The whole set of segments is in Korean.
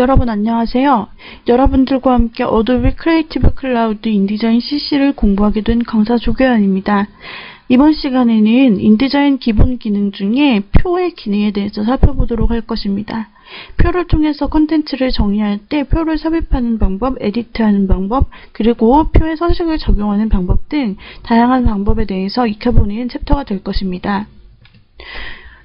여러분 안녕하세요. 여러분들과 함께 어도비 크리에이티브 클라우드 인디자인 CC를 공부하게 된 강사 조교연입니다. 이번 시간에는 인디자인 기본 기능 중에 표의 기능에 대해서 살펴보도록 할 것입니다. 표를 통해서 콘텐츠를 정의할 때 표를 삽입하는 방법, 에디트하는 방법, 그리고 표에 서식을 적용하는 방법 등 다양한 방법에 대해서 익혀보는 챕터가 될 것입니다.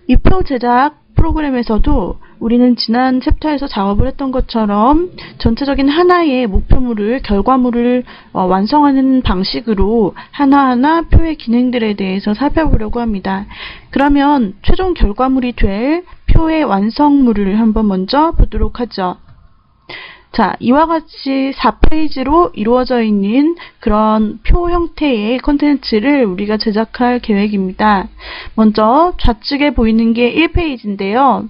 이 표 제작 프로그램에서도 우리는 지난 챕터에서 작업을 했던 것처럼 전체적인 하나의 목표물을, 결과물을 완성하는 방식으로 하나하나 표의 기능들에 대해서 살펴보려고 합니다. 그러면 최종 결과물이 될 표의 완성물을 한번 먼저 보도록 하죠. 자, 이와 같이 4페이지로 이루어져 있는 그런 표 형태의 콘텐츠를 우리가 제작할 계획입니다. 먼저 좌측에 보이는 게 1페이지인데요.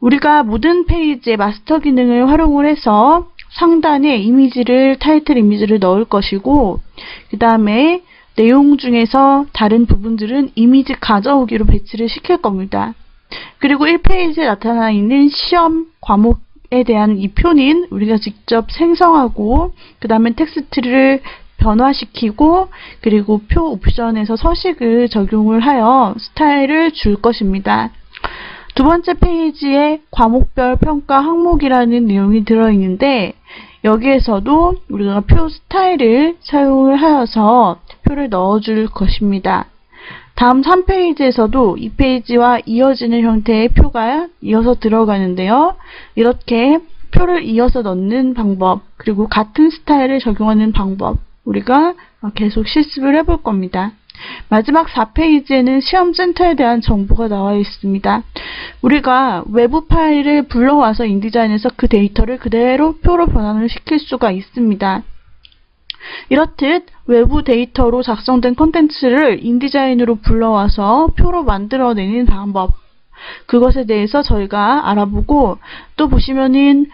우리가 모든 페이지의 마스터 기능을 활용을 해서 상단에 이미지를, 타이틀 이미지를 넣을 것이고, 그 다음에 내용 중에서 다른 부분들은 이미지 가져오기로 배치를 시킬 겁니다. 그리고 1페이지에 나타나 있는 시험 과목에 대한 이 표는 우리가 직접 생성하고, 그 다음에 텍스트를 변화시키고, 그리고 표 옵션에서 서식을 적용을 하여 스타일을 줄 것입니다. 두 번째 페이지에 과목별 평가 항목이라는 내용이 들어있는데, 여기에서도 우리가 표 스타일을 사용을 하여서 표를 넣어줄 것입니다. 다음 3페이지에서도 2페이지와 이어지는 형태의 표가 이어서 들어가는데요. 이렇게 표를 이어서 넣는 방법, 그리고 같은 스타일을 적용하는 방법, 우리가 계속 실습을 해볼 겁니다. 마지막 4페이지에는 시험센터에 대한 정보가 나와 있습니다. 우리가 외부 파일을 불러와서 인디자인에서 그 데이터를 그대로 표로 변환을 시킬 수가 있습니다. 이렇듯 외부 데이터로 작성된 콘텐츠를 인디자인으로 불러와서 표로 만들어내는 방법, 그것에 대해서 저희가 알아보고, 또 보시면은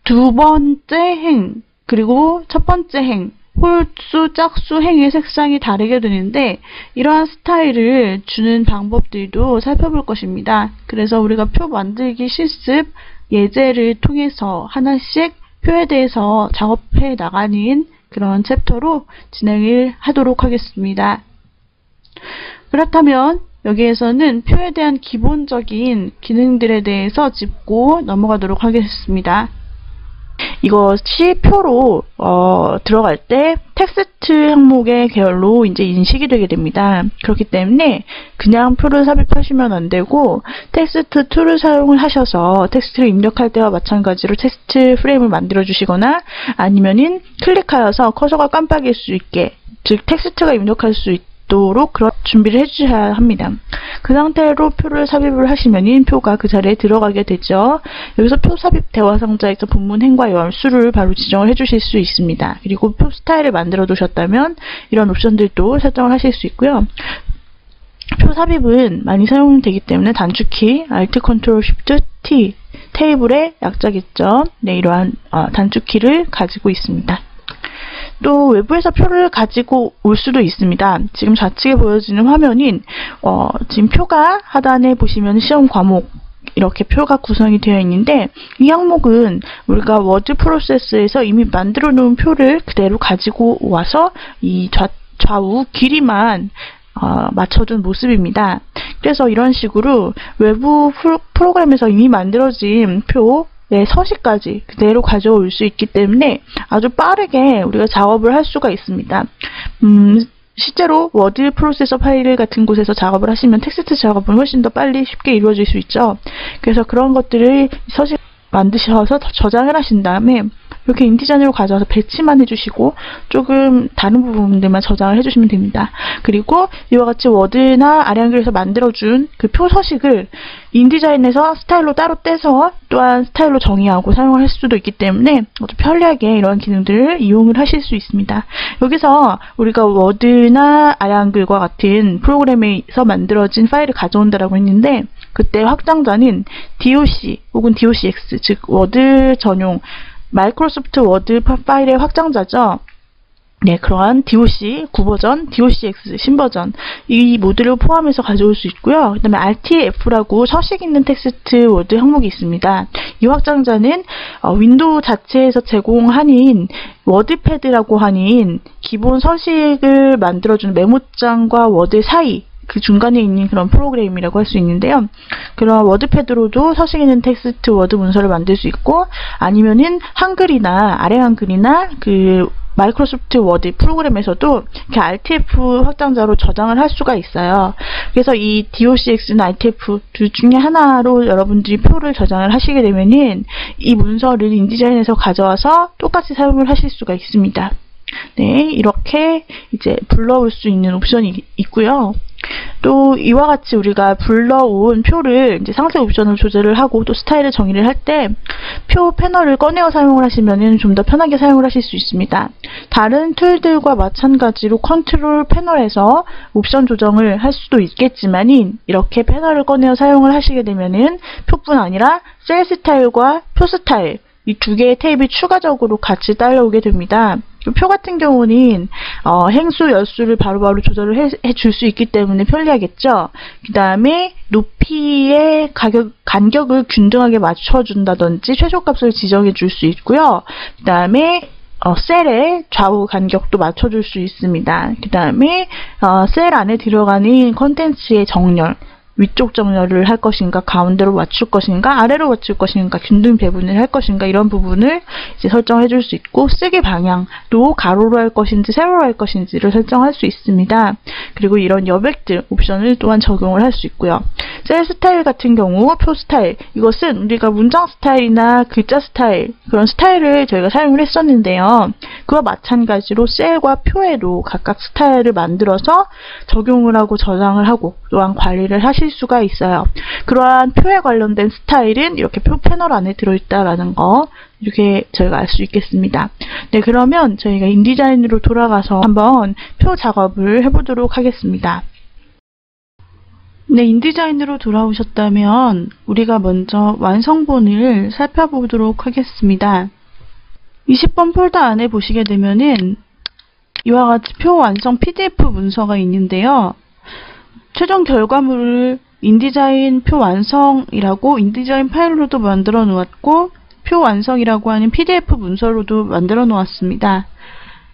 두 번째 행, 그리고 첫 번째 행, 홀수, 짝수, 행의 색상이 다르게 되는데, 이러한 스타일을 주는 방법들도 살펴볼 것입니다. 그래서 우리가 표 만들기 실습 예제를 통해서 하나씩 표에 대해서 작업해 나가는 그런 챕터로 진행을 하도록 하겠습니다. 그렇다면 여기에서는 표에 대한 기본적인 기능들에 대해서 짚고 넘어가도록 하겠습니다. 이것이 표로 들어갈 때 텍스트 항목의 계열로 이제 인식이 되게 됩니다. 그렇기 때문에 그냥 표를 삽입하시면 안 되고, 텍스트 툴을 사용을 하셔서 텍스트를 입력할 때와 마찬가지로 텍스트 프레임을 만들어 주시거나, 아니면은 클릭하여서 커서가 깜빡일 수 있게, 즉 텍스트가 입력할 수 있도록 그런 준비를 해주셔야 합니다. 그 상태로 표를 삽입을 하시면 표가 그 자리에 들어가게 되죠. 여기서 표 삽입 대화 상자에서 본문 행과 열수를 바로 지정을 해주실 수 있습니다. 그리고 표 스타일을 만들어 두셨다면 이런 옵션들도 설정을 하실 수 있고요. 표 삽입은 많이 사용되기 때문에 단축키 Alt, Ctrl, Shift, T, 테이블의 약자겠죠. 네, 이러한 단축키를 가지고 있습니다. 또 외부에서 표를 가지고 올 수도 있습니다. 지금 좌측에 보여지는 화면인 지금 표가 하단에 보시면 시험 과목, 이렇게 표가 구성이 되어 있는데, 이 항목은 우리가 워드 프로세스에서 이미 만들어 놓은 표를 그대로 가지고 와서 이 좌우 길이만 맞춰준 모습입니다. 그래서 이런 식으로 외부 프로그램에서 이미 만들어진 표 서식까지 그대로 가져올 수 있기 때문에 아주 빠르게 우리가 작업을 할 수가 있습니다. 실제로 워드 프로세서 파일 같은 곳에서 작업을 하시면 텍스트 작업은 훨씬 더 빨리 쉽게 이루어질 수 있죠. 그래서 그런 것들을 서식 만드셔서 저장을 하신 다음에 이렇게 인디자인으로 가져와서 배치만 해주시고 조금 다른 부분들만 저장을 해주시면 됩니다. 그리고 이와 같이 워드나 아량글에서 만들어준 그 표 서식을 인디자인에서 스타일로 따로 떼서 또한 스타일로 정의하고 사용할 수도 있기 때문에 아주 편리하게 이런 기능들을 이용을 하실 수 있습니다. 여기서 우리가 워드나 아량글과 같은 프로그램에서 만들어진 파일을 가져온다라고 했는데, 그때 확장자는 DOC 혹은 DOCX, 즉 워드 전용 마이크로소프트 워드 파일의 확장자죠. 네, 그러한 DOC 9버전, DOCX 신버전 이 모듈을 포함해서 가져올 수 있고요. 그 다음에 RTF라고 서식 있는 텍스트 워드 항목이 있습니다. 이 확장자는 윈도우 자체에서 제공하는 워드패드라고 하는 기본 서식을 만들어주는 메모장과 워드 사이 그 중간에 있는 그런 프로그램이라고 할 수 있는데요. 그런 워드패드로도 서식에 있는 텍스트 워드 문서를 만들 수 있고, 아니면은 한글이나 아래 한글이나 그 마이크로소프트 워드 프로그램에서도 이렇게 RTF 확장자로 저장을 할 수가 있어요. 그래서 이 docx나 RTF 둘 중에 하나로 여러분들이 표를 저장을 하시게 되면은 이 문서를 인디자인에서 가져와서 똑같이 사용을 하실 수가 있습니다. 네, 이렇게 이제 불러올 수 있는 옵션이 있고요. 또 이와 같이 우리가 불러온 표를 이제 상세 옵션을 조절을 하고 또 스타일을 정의를 할 때 표 패널을 꺼내어 사용을 하시면은 좀 더 편하게 사용을 하실 수 있습니다. 다른 툴들과 마찬가지로 컨트롤 패널에서 옵션 조정을 할 수도 있겠지만은 이렇게 패널을 꺼내어 사용을 하시게 되면은 표뿐 아니라 셀 스타일과 표 스타일 이 두 개의 탭이 추가적으로 같이 딸려오게 됩니다. 표 같은 경우는 행수, 열수를 바로바로 조절을 해줄 수 있기 때문에 편리하겠죠. 그 다음에 높이의 간격을 균등하게 맞춰준다든지 최소값을 지정해 줄 수 있고요. 그 다음에 셀의 좌우 간격도 맞춰줄 수 있습니다. 그 다음에 셀 안에 들어가는 컨텐츠의 정렬, 위쪽 정렬을 할 것인가, 가운데로 맞출 것인가, 아래로 맞출 것인가, 균등 배분을 할 것인가 이런 부분을 이제 설정해 줄 수 있고, 쓰기 방향도 가로로 할 것인지 세로로 할 것인지를 설정할 수 있습니다. 그리고 이런 여백들 옵션을 또한 적용을 할 수 있고요. 셀 스타일 같은 경우 표 스타일, 이것은 우리가 문장 스타일이나 글자 스타일 그런 스타일을 저희가 사용을 했었는데요. 그와 마찬가지로 셀과 표에도 각각 스타일을 만들어서 적용을 하고 저장을 하고 또한 관리를 하실 수가 있어요. 그러한 표에 관련된 스타일은 이렇게 표 패널 안에 들어있다라는 거 이렇게 저희가 알 수 있겠습니다. 네, 그러면 저희가 인디자인으로 돌아가서 한번 표 작업을 해보도록 하겠습니다. 네, 인디자인으로 돌아오셨다면 우리가 먼저 완성본을 살펴보도록 하겠습니다. 20번 폴더 안에 보시게 되면은 이와 같이 표 완성 PDF 문서가 있는데요. 최종 결과물을 인디자인 표 완성이라고 인디자인 파일로도 만들어 놓았고 표 완성이라고 하는 PDF 문서로도 만들어 놓았습니다.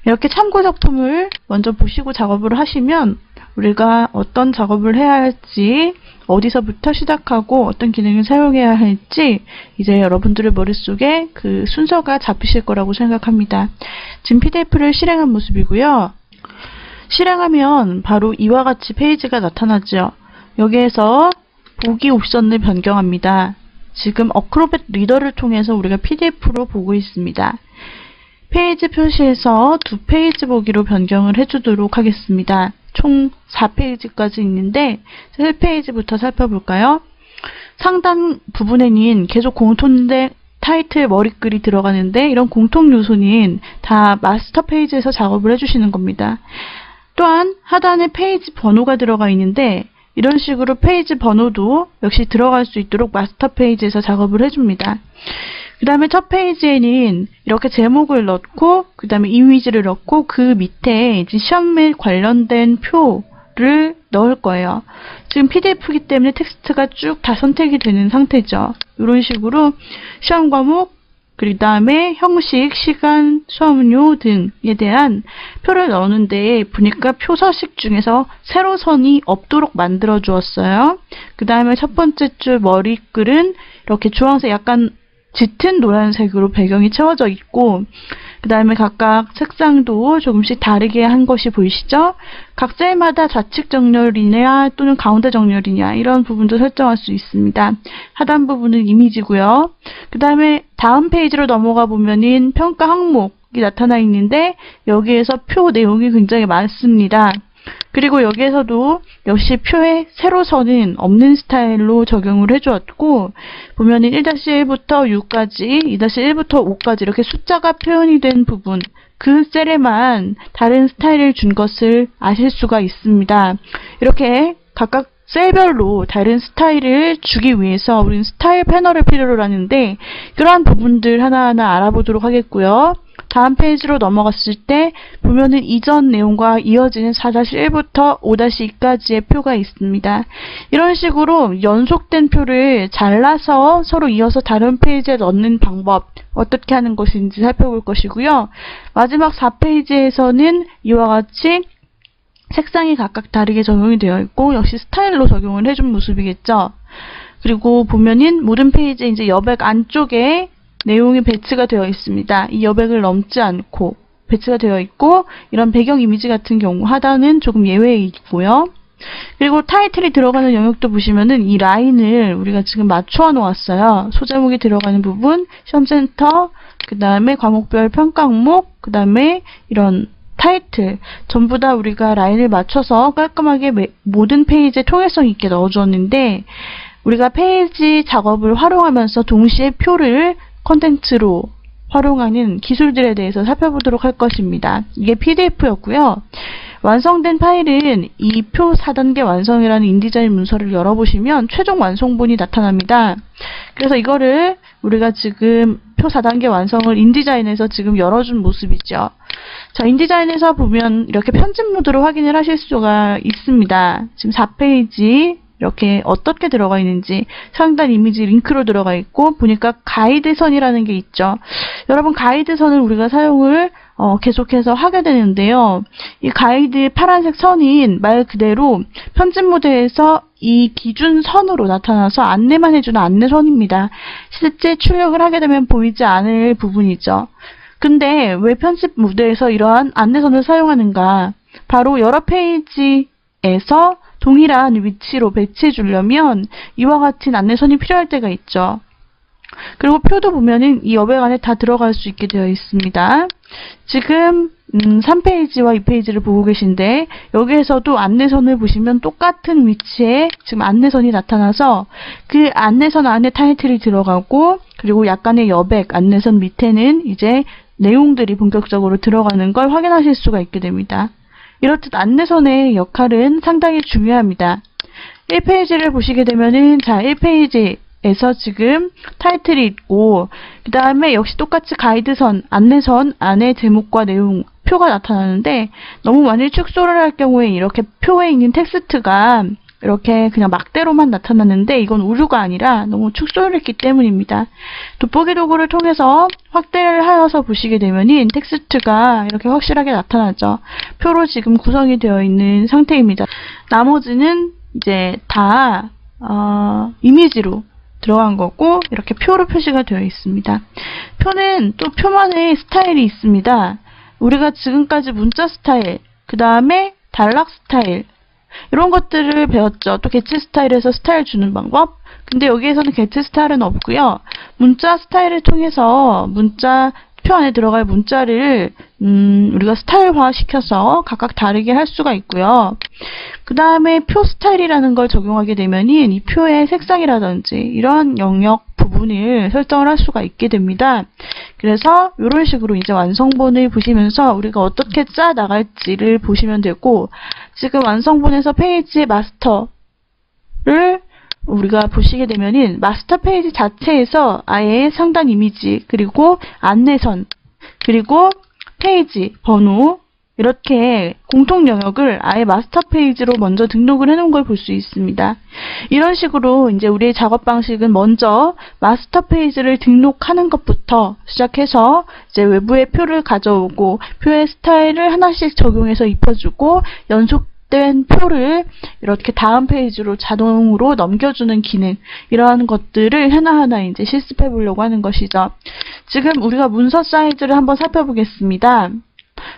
이렇게 참고 작품을 먼저 보시고 작업을 하시면 우리가 어떤 작업을 해야 할지, 어디서부터 시작하고 어떤 기능을 사용해야 할지 이제 여러분들의 머릿속에 그 순서가 잡히실 거라고 생각합니다. 지금 PDF를 실행한 모습이고요. 실행하면 바로 이와 같이 페이지가 나타나죠. 여기에서 보기 옵션을 변경합니다. 지금 어크로벳 리더를 통해서 우리가 PDF로 보고 있습니다. 페이지 표시에서 2페이지 보기로 변경을 해주도록 하겠습니다. 총 4페이지까지 있는데 1페이지부터 살펴볼까요? 상단 부분에는 계속 공통된 타이틀 머리글이 들어가는데 이런 공통 요소는 다 마스터 페이지에서 작업을 해주시는 겁니다. 또한 하단에 페이지 번호가 들어가 있는데 이런 식으로 페이지 번호도 역시 들어갈 수 있도록 마스터 페이지에서 작업을 해줍니다. 그 다음에 첫 페이지에는 이렇게 제목을 넣고 그 다음에 이미지를 넣고 그 밑에 이제 시험에 관련된 표를 넣을 거예요. 지금 PDF이기 때문에 텍스트가 쭉 다 선택이 되는 상태죠. 이런 식으로 시험 과목, 그 다음에 형식, 시간, 수업료 등에 대한 표를 넣는데 보니까 표 서식 중에서 세로선이 없도록 만들어 주었어요. 그 다음에 첫 번째 줄 머리글은 이렇게 주황색 약간 짙은 노란색으로 배경이 채워져 있고 그 다음에 각각 색상도 조금씩 다르게 한 것이 보이시죠? 각 셀마다 좌측 정렬이냐 또는 가운데 정렬이냐 이런 부분도 설정할 수 있습니다. 하단 부분은 이미지고요. 그 다음에 다음 페이지로 넘어가 보면은 평가 항목이 나타나 있는데 여기에서 표 내용이 굉장히 많습니다. 그리고 여기에서도 역시 표에 세로선은 없는 스타일로 적용을 해주었고 보면은 1-1부터 6까지, 2-1부터 5까지 이렇게 숫자가 표현이 된 부분 그 셀에만 다른 스타일을 준 것을 아실 수가 있습니다. 이렇게 각각 셀별로 다른 스타일을 주기 위해서 우리는 스타일 패널을 필요로 하는데 그러한 부분들 하나하나 알아보도록 하겠고요. 다음 페이지로 넘어갔을 때 보면은 이전 내용과 이어지는 4-1부터 5-2까지의 표가 있습니다. 이런 식으로 연속된 표를 잘라서 서로 이어서 다른 페이지에 넣는 방법 어떻게 하는 것인지 살펴볼 것이고요. 마지막 4페이지에서는 이와 같이 색상이 각각 다르게 적용이 되어 있고 역시 스타일로 적용을 해준 모습이겠죠. 그리고 보면은 모든 페이지에 이제 여백 안쪽에 내용이 배치가 되어 있습니다. 이 여백을 넘지 않고 배치가 되어 있고 이런 배경 이미지 같은 경우 하단은 조금 예외이고요. 그리고 타이틀이 들어가는 영역도 보시면은 이 라인을 우리가 지금 맞춰 놓았어요. 소제목이 들어가는 부분, 시험센터, 그 다음에 과목별 평가 항목, 그 다음에 이런 타이틀 전부 다 우리가 라인을 맞춰서 깔끔하게 모든 페이지에 통일성 있게 넣어주었는데 우리가 페이지 작업을 활용하면서 동시에 표를 콘텐츠로 활용하는 기술들에 대해서 살펴보도록 할 것입니다. 이게 PDF였고요. 완성된 파일은 이 표 4단계 완성이라는 인디자인 문서를 열어보시면 최종 완성본이 나타납니다. 그래서 이거를 우리가 지금 표 4단계 완성을 인디자인에서 지금 열어준 모습이죠. 자, 인디자인에서 보면 이렇게 편집 모드로 확인을 하실 수가 있습니다. 지금 4페이지 이렇게 어떻게 들어가 있는지 상단 이미지 링크로 들어가 있고 보니까 가이드선이라는 게 있죠. 여러분 가이드선을 우리가 사용을 계속해서 하게 되는데요. 이 가이드 파란색 선인 말 그대로 편집 모드에서 이 기준선으로 나타나서 안내만 해주는 안내선입니다. 실제 출력을 하게 되면 보이지 않을 부분이죠. 근데 왜 편집 모드에서 이러한 안내선을 사용하는가? 바로 여러 페이지에서 동일한 위치로 배치해 주려면 이와 같은 안내선이 필요할 때가 있죠. 그리고 표도 보면은 이 여백 안에 다 들어갈 수 있게 되어 있습니다. 지금 3페이지와 2페이지를 보고 계신데 여기에서도 안내선을 보시면 똑같은 위치에 지금 안내선이 나타나서 그 안내선 안에 타이틀이 들어가고 그리고 약간의 여백 안내선 밑에는 이제 내용들이 본격적으로 들어가는 걸 확인하실 수가 있게 됩니다. 이렇듯 안내선의 역할은 상당히 중요합니다. 1페이지를 보시게 되면은 자 1페이지에서 지금 타이틀이 있고 그 다음에 역시 똑같이 가이드선, 안내선 안에 제목과 내용, 표가 나타나는데 너무 만일 축소를 할 경우에 이렇게 표에 있는 텍스트가 이렇게 그냥 막대로만 나타났는데 이건 오류가 아니라 너무 축소를 했기 때문입니다. 돋보기 도구를 통해서 확대를 하여서 보시게 되면은 텍스트가 이렇게 확실하게 나타나죠. 표로 지금 구성이 되어 있는 상태입니다. 나머지는 이제 다 이미지로 들어간 거고 이렇게 표로 표시가 되어 있습니다. 표는 또 표만의 스타일이 있습니다. 우리가 지금까지 문자 스타일, 그 다음에 단락 스타일 이런 것들을 배웠죠. 또 게츠 스타일에서 스타일 주는 방법. 근데 여기에서는 게츠 스타일은 없고요. 문자 스타일을 통해서 문자 표 안에 들어갈 문자를 우리가 스타일화 시켜서 각각 다르게 할 수가 있고요. 그 다음에 표 스타일이라는 걸 적용하게 되면 이 표의 색상이라든지 이런 영역 부분을 설정을 할 수가 있게 됩니다. 그래서 이런 식으로 이제 완성본을 보시면서 우리가 어떻게 짜 나갈지를 보시면 되고 지금 완성본에서 페이지의 마스터를 우리가 보시게 되면은 마스터 페이지 자체에서 아예 상단 이미지 그리고 안내선 그리고 페이지 번호 이렇게 공통 영역을 아예 마스터 페이지로 먼저 등록을 해놓은 걸 볼 수 있습니다. 이런 식으로 이제 우리의 작업 방식은 먼저 마스터 페이지를 등록하는 것부터 시작해서 이제 외부의 표를 가져오고 표의 스타일을 하나씩 적용해서 입혀주고 연속된 표를 이렇게 다음 페이지로 자동으로 넘겨주는 기능 이러한 것들을 하나하나 이제 실습해 보려고 하는 것이죠. 지금 우리가 문서 사이즈를 한번 살펴보겠습니다.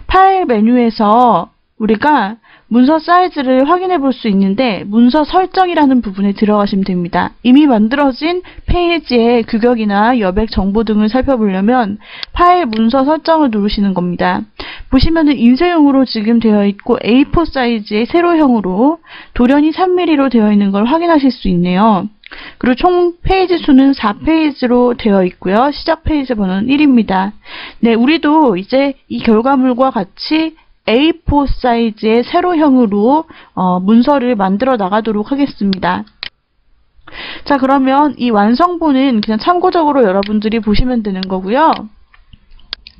파일 메뉴에서 우리가 문서 사이즈를 확인해 볼 수 있는데 문서 설정이라는 부분에 들어가시면 됩니다. 이미 만들어진 페이지의 규격이나 여백 정보 등을 살펴보려면 파일 문서 설정을 누르시는 겁니다. 보시면은 인쇄용으로 지금 되어 있고 A4 사이즈의 세로형으로 돌연히 3mm로 되어 있는 걸 확인하실 수 있네요. 그리고 총 페이지 수는 4페이지로 되어 있고요. 시작 페이지 번호는 1입니다. 네, 우리도 이제 이 결과물과 같이 A4 사이즈의 세로형으로 문서를 만들어 나가도록 하겠습니다. 자, 그러면 이 완성본은 그냥 참고적으로 여러분들이 보시면 되는 거고요.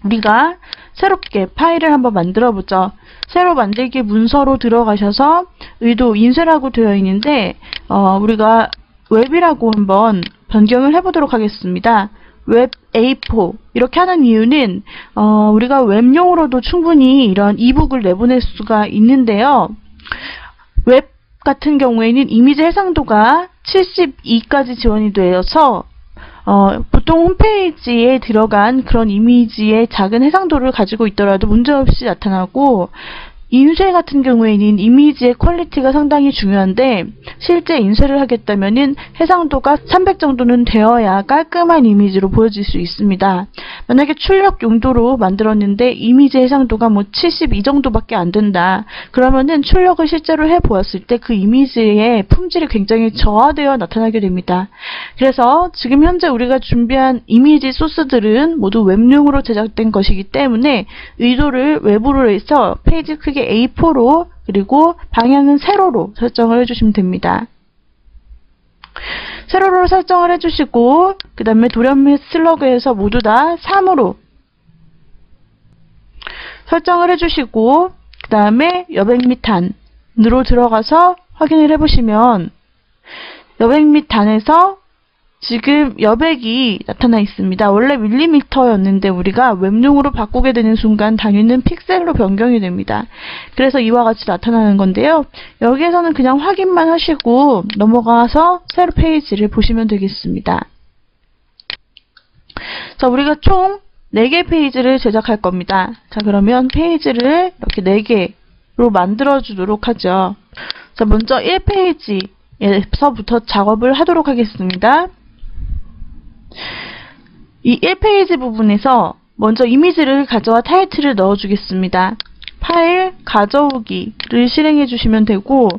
우리가 새롭게 파일을 한번 만들어 보죠. 새로 만들기 문서로 들어가셔서 의도 인쇄라고 되어 있는데 우리가 웹이라고 한번 변경을 해보도록 하겠습니다. 웹 A4 이렇게 하는 이유는 우리가 웹용으로도 충분히 이런 이북을 내보낼 수가 있는데요. 웹 같은 경우에는 이미지 해상도가 72까지 지원이 되어서 보통 홈페이지에 들어간 그런 이미지의 작은 해상도를 가지고 있더라도 문제없이 나타나고, 인쇄 같은 경우에는 이미지의 퀄리티가 상당히 중요한데 실제 인쇄를 하겠다면은 해상도가 300 정도는 되어야 깔끔한 이미지로 보여질 수 있습니다. 만약에 출력 용도로 만들었는데 이미지 해상도가 뭐 72 정도밖에 안 된다. 그러면은 출력을 실제로 해보았을 때 그 이미지의 품질이 굉장히 저하되어 나타나게 됩니다. 그래서 지금 현재 우리가 준비한 이미지 소스들은 모두 웹용으로 제작된 것이기 때문에 의도를 웹으로 해서 페이지 크기 A4로 그리고 방향은 세로로 설정을 해주시면 됩니다. 세로로 설정을 해주시고 그 다음에 돌연 및 슬러그에서 모두 다 3으로 설정을 해주시고 그 다음에 여백 및 단으로 들어가서 확인을 해보시면 여백 및 단에서 지금 여백이 나타나 있습니다. 원래 밀리미터였는데 우리가 웹용으로 바꾸게 되는 순간 단위는 픽셀로 변경이 됩니다. 그래서 이와 같이 나타나는 건데요. 여기에서는 그냥 확인만 하시고 넘어가서 새로 페이지를 보시면 되겠습니다. 자, 우리가 총 4개 페이지를 제작할 겁니다. 자, 그러면 페이지를 이렇게 4개로 만들어 주도록 하죠. 자, 먼저 1페이지에서부터 작업을 하도록 하겠습니다. 이 1페이지 부분에서 먼저 이미지를 가져와 타이틀을 넣어주겠습니다. 파일 가져오기를 실행해 주시면 되고,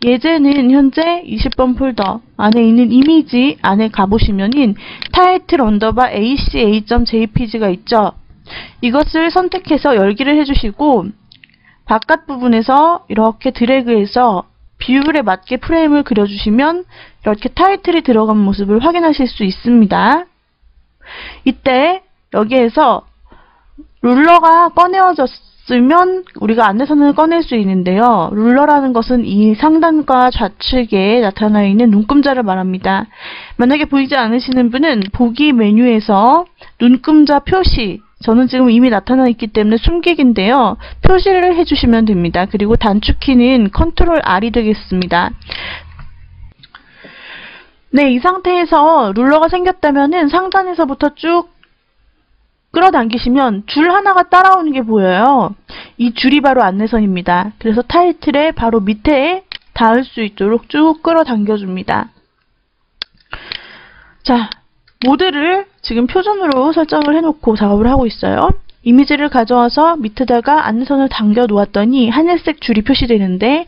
예제는 현재 20번 폴더 안에 있는 이미지 안에 가보시면은 타이틀 언더바 aca.jpg가 있죠. 이것을 선택해서 열기를 해주시고 바깥 부분에서 이렇게 드래그해서 비율에 맞게 프레임을 그려주시면 이렇게 타이틀이 들어간 모습을 확인하실 수 있습니다. 이때 여기에서 룰러가 꺼내어졌으면 우리가 안내선을 꺼낼 수 있는데요. 룰러라는 것은 이 상단과 좌측에 나타나 있는 눈금자를 말합니다. 만약에 보이지 않으시는 분은 보기 메뉴에서 눈금자 표시, 저는 지금 이미 나타나 있기 때문에 숨기기인데요. 표시를 해주시면 됩니다. 그리고 단축키는 컨트롤 R이 되겠습니다. 네, 이 상태에서 룰러가 생겼다면은 상단에서부터 쭉 끌어당기시면 줄 하나가 따라오는 게 보여요. 이 줄이 바로 안내선입니다. 그래서 타이틀의 바로 밑에 닿을 수 있도록 쭉 끌어당겨줍니다. 자, 모드를 지금 표준으로 설정을 해놓고 작업을 하고 있어요. 이미지를 가져와서 밑에다가 안내선을 당겨 놓았더니 하늘색 줄이 표시되는데,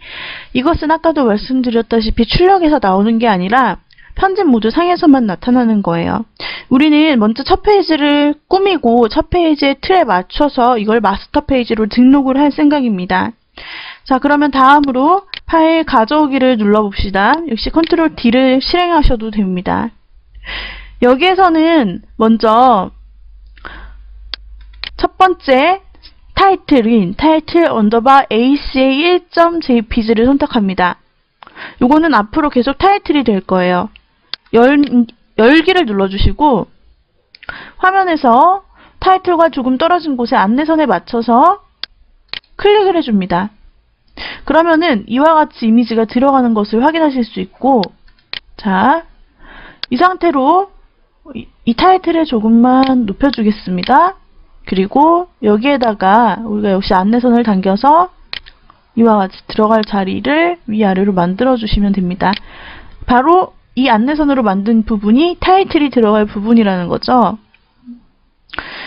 이것은 아까도 말씀드렸다시피 출력에서 나오는 게 아니라 편집 모드 상에서만 나타나는 거예요. 우리는 먼저 첫 페이지를 꾸미고 첫 페이지의 틀에 맞춰서 이걸 마스터 페이지로 등록을 할 생각입니다. 자, 그러면 다음으로 파일 가져오기를 눌러봅시다. 역시 컨트롤 D를 실행하셔도 됩니다. 여기에서는 먼저 첫 번째 타이틀인 타이틀 언더바 aca1.jpg를 선택합니다. 요거는 앞으로 계속 타이틀이 될 거예요. 열기를 눌러주시고 화면에서 타이틀과 조금 떨어진 곳에 안내선에 맞춰서 클릭을 해줍니다. 그러면은 이와 같이 이미지가 들어가는 것을 확인하실 수 있고, 자, 이 상태로 이 타이틀을 조금만 높여주겠습니다. 그리고 여기에다가 우리가 역시 안내선을 당겨서 이와 같이 들어갈 자리를 위아래로 만들어주시면 됩니다. 바로 이 안내선으로 만든 부분이 타이틀이 들어갈 부분이라는 거죠.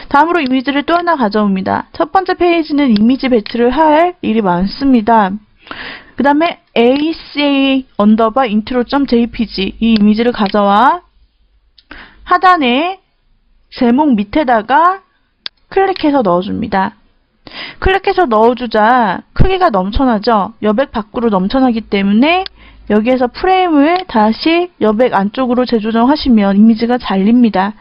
다음으로 이미지를 또 하나 가져옵니다. 첫 번째 페이지는 이미지 배치를 할 일이 많습니다. 그 다음에 aca 언더바 intro.jpg 이 이미지를 가져와 하단에 제목 밑에다가 클릭해서 넣어줍니다. 클릭해서 넣어주자 크기가 넘쳐나죠. 여백 밖으로 넘쳐나기 때문에 여기에서 프레임을 다시 여백 안쪽으로 재조정하시면 이미지가 잘립니다.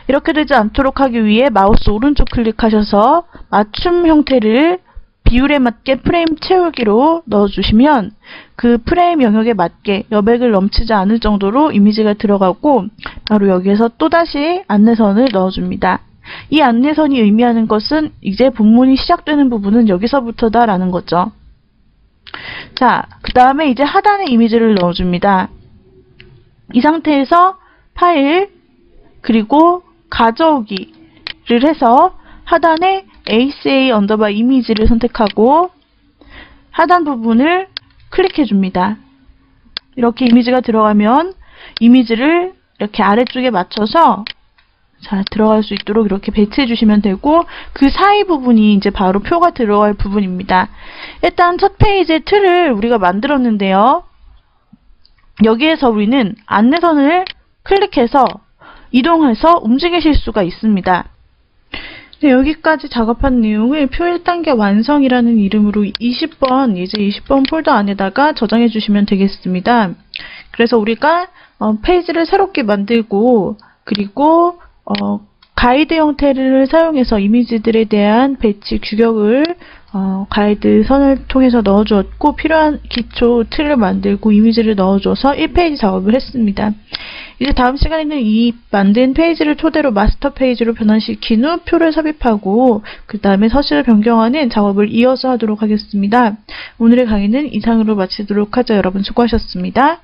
이렇게 되지 않도록 하기 위해 마우스 오른쪽 클릭하셔서 맞춤 형태를 비율에 맞게 프레임 채우기로 넣어주시면 그 프레임 영역에 맞게 여백을 넘치지 않을 정도로 이미지가 들어가고 바로 여기에서 또다시 안내선을 넣어줍니다. 이 안내선이 의미하는 것은 이제 본문이 시작되는 부분은 여기서부터다 라는 거죠. 자, 그 다음에 이제 하단에 이미지를 넣어줍니다. 이 상태에서 파일 그리고 가져오기를 해서 하단에 ACA 언더바 이미지를 선택하고 하단 부분을 클릭해 줍니다. 이렇게 이미지가 들어가면 이미지를 이렇게 아래쪽에 맞춰서 자, 들어갈 수 있도록 이렇게 배치해 주시면 되고 그 사이 부분이 이제 바로 표가 들어갈 부분입니다. 일단 첫 페이지의 틀을 우리가 만들었는데요. 여기에서 우리는 안내선을 클릭해서 이동해서 움직이실 수가 있습니다. 네, 여기까지 작업한 내용을 표 1단계 완성이라는 이름으로 20번, 이제 20번 폴더 안에다가 저장해 주시면 되겠습니다. 그래서 우리가 페이지를 새롭게 만들고 그리고 가이드 형태를 사용해서 이미지들에 대한 배치 규격을 가이드 선을 통해서 넣어주었고 필요한 기초 틀을 만들고 이미지를 넣어줘서 1페이지 작업을 했습니다. 이제 다음 시간에는 이 만든 페이지를 토대로 마스터 페이지로 변환시킨 후 표를 삽입하고 그 다음에 서식을 변경하는 작업을 이어서 하도록 하겠습니다. 오늘의 강의는 이상으로 마치도록 하죠. 여러분 수고하셨습니다.